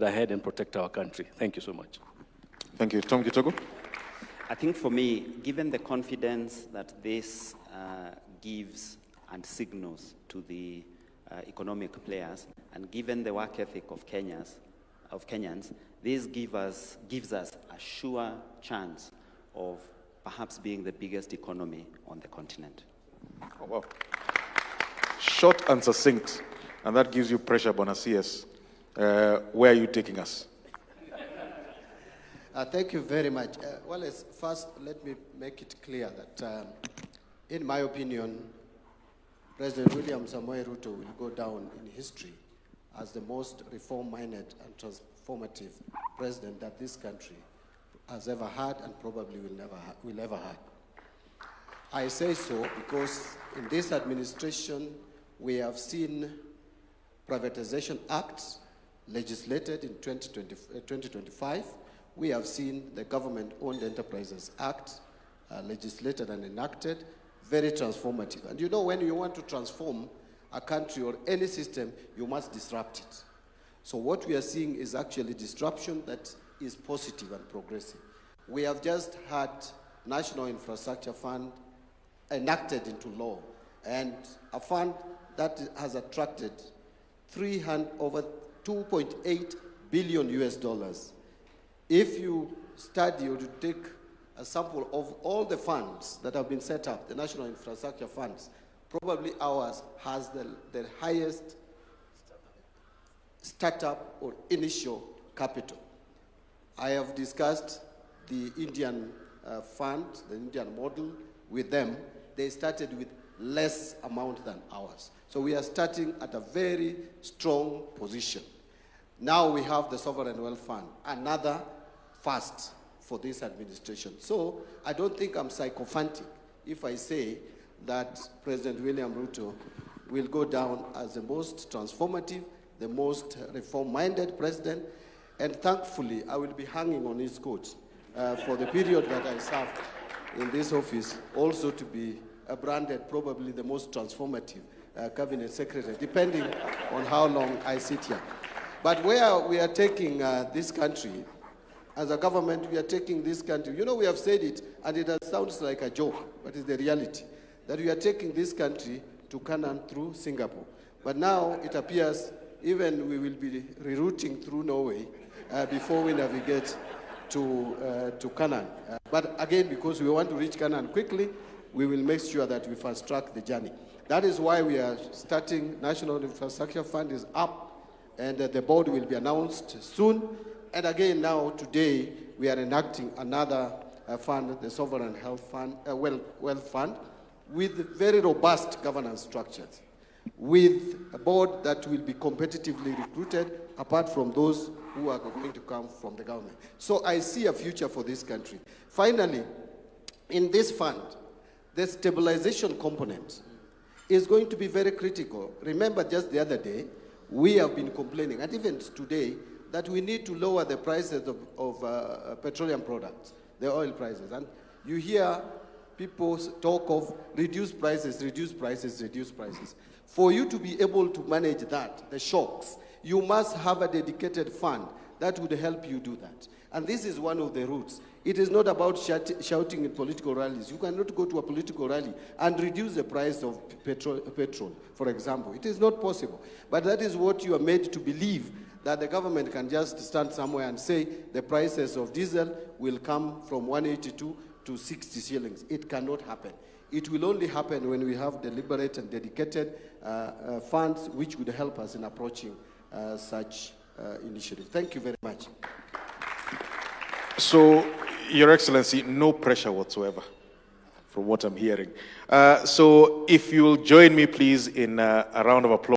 ahead and protect our country. Thank you so much. Thank you. Tom Kitogo? I think for me, given the confidence that this gives and signals to the economic players, and given the work ethic of Kenyans, this gives us a sure chance of perhaps being the biggest economy on the continent. Oh, wow. Short and succinct, and that gives you pressure, Bona CS. Where are you taking us? Thank you very much. First, let me make it clear that, in my opinion, President William Samoei Ruto will go down in history as the most reform-minded and transformative president that this country has ever had and probably will ever have. I say so because in this administration, we have seen privatization acts legislated in 2025. We have seen the Government-Owned Enterprises Act legislated and enacted, very transformative. And you know, when you want to transform a country or any system, you must disrupt it. So what we are seeing is actually disruption that is positive and progressive. We have just had National Infrastructure Fund enacted into law, and a fund that has attracted over 2.8 billion US dollars. If you study or to take a sample of all the funds that have been set up, the National Infrastructure Funds, probably ours has the highest startup or initial capital. I have discussed the Indian fund, the Indian model with them. They started with less amount than ours. So we are starting at a very strong position. Now we have the Sovereign Wealth Fund, another first for this administration. So I don't think I'm sycophantic if I say that President William Ruto will go down as the most transformative, the most reform-minded president, and thankfully I will be hanging on his coat for the period that I serve in this office, also to be branded probably the most transformative cabinet secretary, depending on how long I sit here. But where we are taking this country, as a government, we are taking this country. You know, we have said it, and it sounds like a joke, but it's the reality, that we are taking this country to Canaan through Singapore. But now it appears even we will be rerouting through Norway before we navigate to Canaan. But again, because we want to reach Canaan quickly, we will make sure that we fast-track the journey. That is why we are starting. National Infrastructure Fund is up, and the board will be announced soon. And again, now, today, we are enacting another fund, the Sovereign Wealth Fund, with very robust governance structures, with a board that will be competitively recruited, apart from those who are going to come from the government. So I see a future for this country. Finally, in this fund, the stabilization component is going to be very critical. Remember, just the other day, we have been complaining, and even today, that we need to lower the prices of petroleum products, the oil prices. And you hear people talk of reduce prices, reduce prices, reduce prices. For you to be able to manage that, the shocks, you must have a dedicated fund that would help you do that. And this is one of the routes. It is not about shouting in political rallies. You cannot go to a political rally and reduce the price of petrol, for example. It is not possible. But that is what you are made to believe, that the government can just stand somewhere and say the prices of diesel will come from 182 to 60 shillings. It cannot happen. It will only happen when we have deliberate and dedicated funds which would help us in approaching such initiatives. Thank you very much. So, Your Excellency, no pressure whatsoever, from what I'm hearing. So if you'll join me, please, in a round of applause.